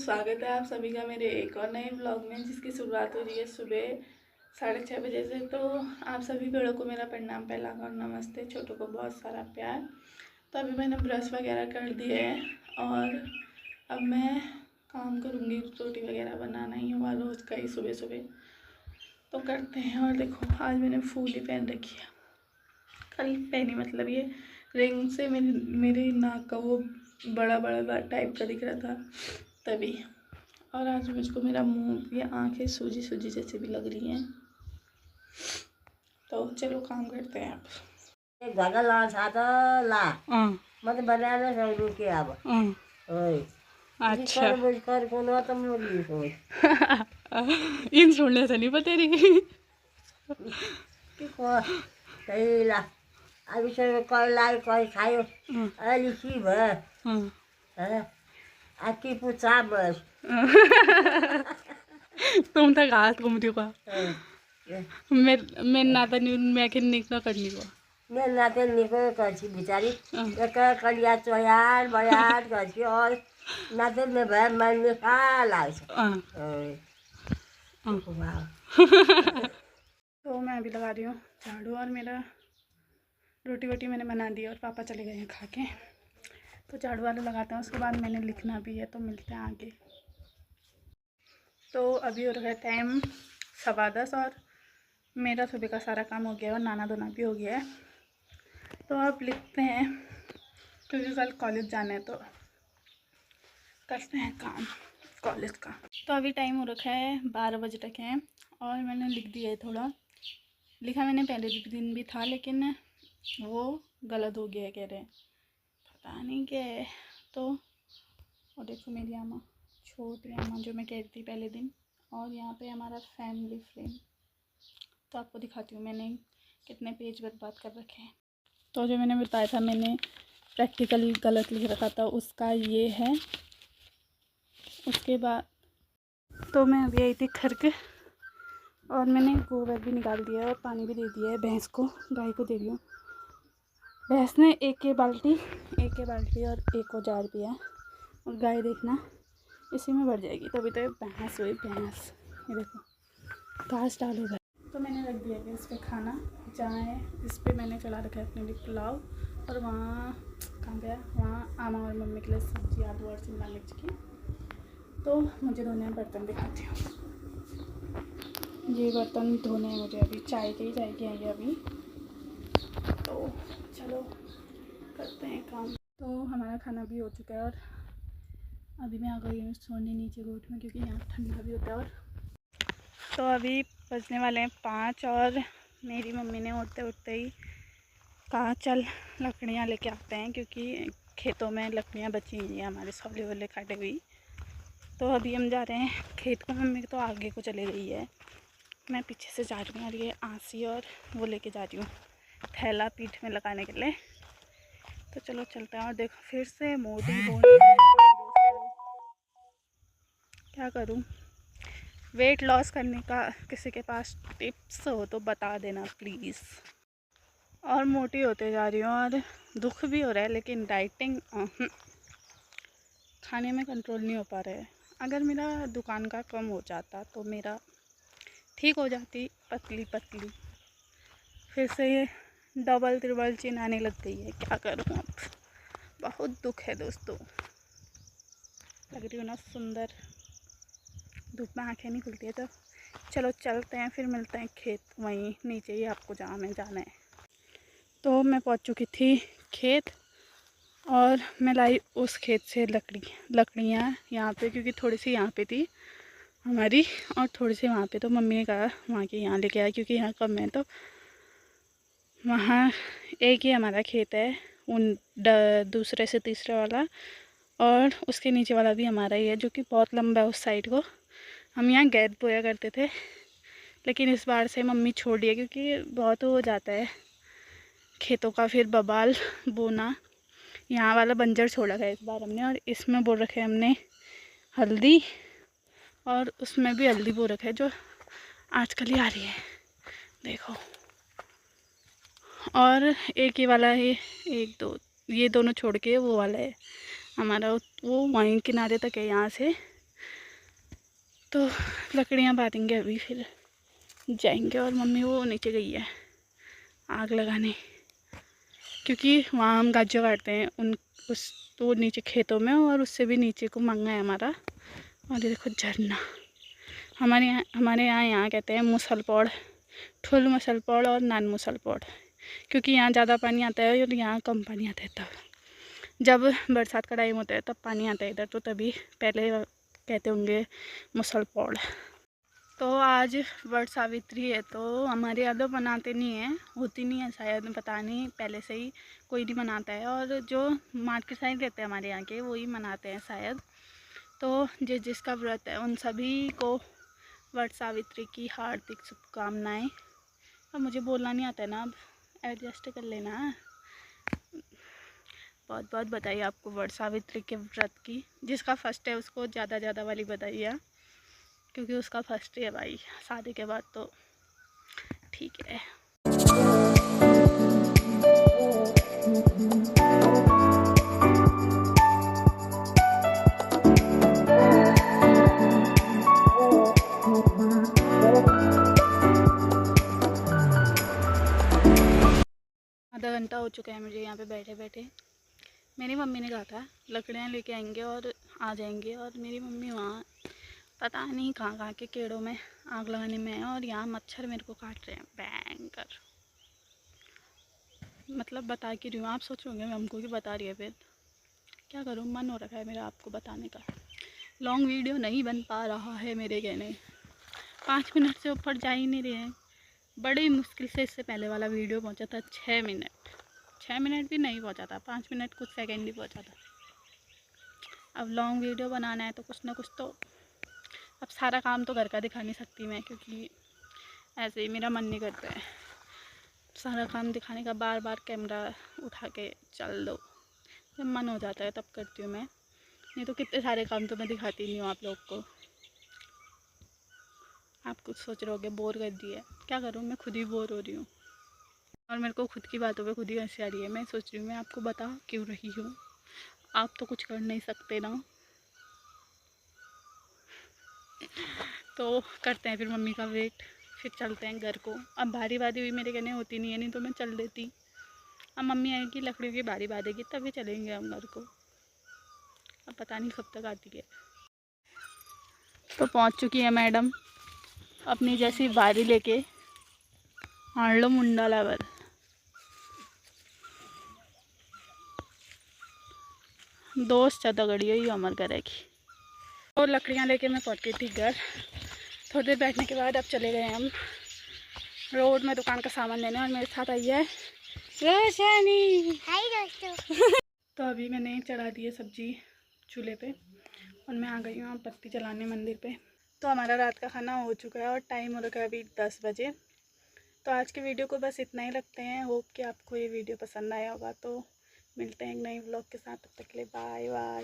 स्वागत है आप सभी का मेरे एक और नए ब्लॉग में, जिसकी शुरुआत हो रही है सुबह 6:30 बजे से। तो आप सभी बड़ों को मेरा प्रणाम पहला और नमस्ते, छोटों को बहुत सारा प्यार। तो अभी मैंने ब्रश वगैरह कर दिए है और अब मैं काम करूँगी। रोटी वगैरह बनाना ही हुआ रोज़ का ही सुबह सुबह, तो करते हैं। और देखो आज मैंने फूल ही पहन रखी है, कल पहनी, मतलब ये रिंग से मेरे नाक का वो बड़ा बड़ा टाइप का दिख रहा था तभी। और आज मुझको मेरा मुंह, ये आंखें सूजी सूजी जैसी भी लग रही हैं। तो चलो काम करते हैं आप। घाटा ला छाता ला मतलब बनाना चाहिए कि अब ओए अच्छा कर कोनो तो मुझे सोच इन सुनने से नहीं पता रही कि को कहीं ला अभी से कोई लाई कोई खायो अली की भ है आकी पूछा बस तुम तो घास घूमती को मैं ना तो मैं कि निकला करनी को मैं नाते निको करची बिचारी एक कलिया चोयार बयार करची और नाते में भय मन में खा लाइस तो मैं अभी लगा रही हूँ झाड़ू, और मेरा रोटी वोटी मैंने बना दी और पापा चले गए हैं खा के। तो झाड़ू वाला लगाते हैं, उसके बाद मैंने लिखना भी है, तो मिलते हैं आगे। तो अभी हो रहा है टाइम 10:15 और मेरा सुबह का सारा काम हो गया है और नाना धोना भी हो गया है। तो अब लिखते हैं क्योंकि कल कॉलेज जाना है, तो करते हैं काम कॉलेज का। तो अभी टाइम हो रखा है 12 बजे तक है और मैंने लिख दिया है। थोड़ा लिखा मैंने पहले दिन भी था, लेकिन वो गलत हो गया है, कह रहे हैं पता नहीं क्या है। तो और देखो मेरी अम्मा, छोटी अम्मा जो मैं कह रही थी पहले दिन, और यहाँ पे हमारा फैमिली फ्रेम। तो आपको दिखाती हूँ मैंने कितने पेज बर्बाद कर रखे हैं। तो जो मैंने बताया था, मैंने प्रैक्टिकली गलत लिख रखा था, उसका ये है। उसके बाद तो मैं अभी आई थी घर के और मैंने गोबर भी निकाल दिया है और पानी भी दे दिया है भैंस को, गाय को दे रही हूँ। भैंस ने एक बाल्टी और एक औजार पिया, और गाय देखना इसी में भर जाएगी। तो अभी तो भैंस हुई भैंस, ये देखो घास डालो भाई। तो मैंने रख दिया गया इस पर खाना, चाय इस पर मैंने चला रखा है अपने लिए पुलाव, और वहाँ कहाँ गया, वहाँ आमा और मम्मी के लिए सब्जी आलू और शिमला मिर्च की। तो मुझे धोने में बर्तन दिखाती हूँ, ये बर्तन धोने हैं मुझे अभी, चाय के हैं ये अभी। तो चलो करते हैं काम। तो हमारा खाना भी हो चुका है और अभी मैं आ गई हूँ सोने नीचे गोट में, क्योंकि यहाँ ठंडा भी होता है। और तो अभी बजने वाले हैं 5 और मेरी मम्मी ने उठते उठते ही कहा चल लकड़ियाँ लेके आते हैं, क्योंकि खेतों में लकड़ियाँ बची हुई हैं हमारे, सौले वोले काटे हुई। तो अभी हम जा रहे हैं खेत को। मम्मी तो आगे को चले गई है, मैं पीछे से जा रही हूँ, और ये आंसी और वो लेके जा रही हूँ थैला पीठ में लगाने के लिए। तो चलो चलते हैं। और देखो फिर से मोटी हो क्या करूँ, वेट लॉस करने का किसी के पास टिप्स हो तो बता देना प्लीज़। और मोटी होते जा रही हूँ और दुख भी हो रहा है, लेकिन डाइटिंग खाने में कंट्रोल नहीं हो पा रहा है। अगर मेरा दुकान का कम हो जाता तो मेरा ठीक हो जाती, पतली पतली। फिर से ये डबल ट्रिबल चिन आने लग गई है, क्या करूँ अब, बहुत दुख है दोस्तों। लग रही हूँ ना सुंदर, धूप में आँखें नहीं खुलती है। तो चलो चलते हैं, फिर मिलते हैं खेत वहीं नीचे ही, आपको जहाँ में जाना है। तो मैं पहुँच चुकी थी खेत और मैं लाई उस खेत से लकड़ियाँ यहाँ पे, क्योंकि थोड़ी सी यहाँ पे थी हमारी और थोड़ी सी वहाँ पे। तो मम्मी ने कहा वहाँ के यहाँ लेके आया, क्योंकि यहाँ कम है। तो वहाँ एक ही हमारा खेत है, उन दूसरे से तीसरे वाला, और उसके नीचे वाला भी हमारा ही है, जो कि बहुत लंबा है उस साइड को। हम यहाँ गैद बोया करते थे, लेकिन इस बार से मम्मी छोड़ दिया, क्योंकि बहुत हो जाता है खेतों का फिर बबाल बोना। यहाँ वाला बंजर छोड़ा है इस बार हमने, और इसमें बो रखे हमने हल्दी, और उसमें भी हल्दी बो रखा है, जो आजकल ही आ रही है देखो। और एक ही वाला है, एक दो ये दोनों छोड़ के वो वाला है हमारा, वो वहीं किनारे तक है यहाँ से। तो लकड़ियाँ बांधेंगे अभी, फिर जाएंगे। और मम्मी वो नीचे गई है आग लगाने, क्योंकि वहाँ हम गाजर काटते हैं उस तो नीचे खेतों में, और उससे भी नीचे को मंगा है हमारा। और ये देखो झरना। हमारे यहाँ कहते हैं मुसलपौड़, ठुल मुसलपौड़ और नान मुसलपौड़, क्योंकि यहाँ ज़्यादा पानी आता है और यहाँ कम पानी आता है। तब जब बरसात का टाइम होता है तब पानी आता है इधर, तो तभी पहले कहते होंगे मुसलपौड़। तो आज वट सावित्री है, तो हमारे यहाँ तो मनाते नहीं हैं, होती नहीं है शायद, पता नहीं, पहले से ही कोई नहीं मनाता है। और जो मार्केट साइड रहते हैं हमारे यहाँ के, वो ही मनाते हैं शायद। तो जिसका व्रत है उन सभी को वट सावित्री की हार्दिक शुभकामनाएं। अब मुझे बोलना नहीं आता है ना, अब एडजस्ट कर लेना। बहुत बहुत बधाई आपको वट सावित्री के व्रत की। जिसका फर्स्ट है उसको ज़्यादा वाली बधाई है, क्योंकि उसका फर्स्ट है भाई, शादी के बाद तो ठीक है। आधा घंटा हो चुका है मुझे यहाँ पे बैठे बैठे। मेरी मम्मी ने कहा था लकड़ियाँ लेके आएंगे और आ जाएंगे, और मेरी मम्मी वहाँ पता नहीं कहाँ के केड़ों में आग लगाने में है। और यहाँ मच्छर मेरे को काट रहे हैं भयंकर। मतलब बता के रही हूँ, आप सोचोगे हमको कि बता रही है, फिर क्या करूँ, मन हो रखा है मेरा आपको बताने का। लॉन्ग वीडियो नहीं बन पा रहा है मेरे कहने, 5 मिनट से ऊपर जा ही नहीं रहे हैं। बड़ी मुश्किल से इससे पहले वाला वीडियो पहुंचा था 6 मिनट भी नहीं पहुंचा था, 5 मिनट कुछ सेकंड ही पहुंचा था। अब लॉन्ग वीडियो बनाना है तो कुछ ना कुछ तो, अब सारा काम तो घर का दिखा नहीं सकती मैं, क्योंकि ऐसे ही मेरा मन नहीं करता है सारा काम दिखाने का, बार बार कैमरा उठा के चल दो। जब मन हो जाता है तब करती हूँ मैं, नहीं तो कितने सारे काम तो मैं दिखाती नहीं हूँ आप लोग को। आप कुछ सोच रहे होगे बोर कर दिए, क्या करूँ, मैं खुद ही बोर हो रही हूँ, और मेरे को खुद की बातों पे खुद ही हंसी आ रही है। मैं सोच रही हूँ मैं आपको बता क्यों रही हूँ, आप तो कुछ कर नहीं सकते ना। तो करते हैं फिर मम्मी का वेट, फिर चलते हैं घर को। अब बारी बादी हुई मेरे कहने होती नहीं है, नहीं तो मैं चल देती। अब मम्मी आएगी, लकड़ियों की बारी बांधेगी, तभी चलेंगे हम घर को। अब पता नहीं कब तक आती है। तो पहुँच चुकी है मैडम अपनी जैसी बारी लेके, हाँ लो मुंडा लेवल। दोस्त ज़्यादा गड़ी हुई हमारे घर की। और लकड़ियाँ लेके मैं पहुँच गई थी घर। थोड़ी देर बैठने के बाद अब चले गए हम रोड में दुकान का सामान लेने, और मेरे साथ आई है रोशनी। हाय दोस्तों। तो अभी मैंने चढ़ा दी है सब्जी चूल्हे पे, और मैं आ गई हूँ बत्ती जलाने मंदिर पे। तो हमारा रात का खाना हो चुका है और टाइम हो रखा है अभी 10 बजे। तो आज के वीडियो को बस इतना ही रखते हैं। होप कि आपको ये वीडियो पसंद आया होगा। तो मिलते हैं एक नई व्लॉग के साथ, तब तक के लिए बाय बाय।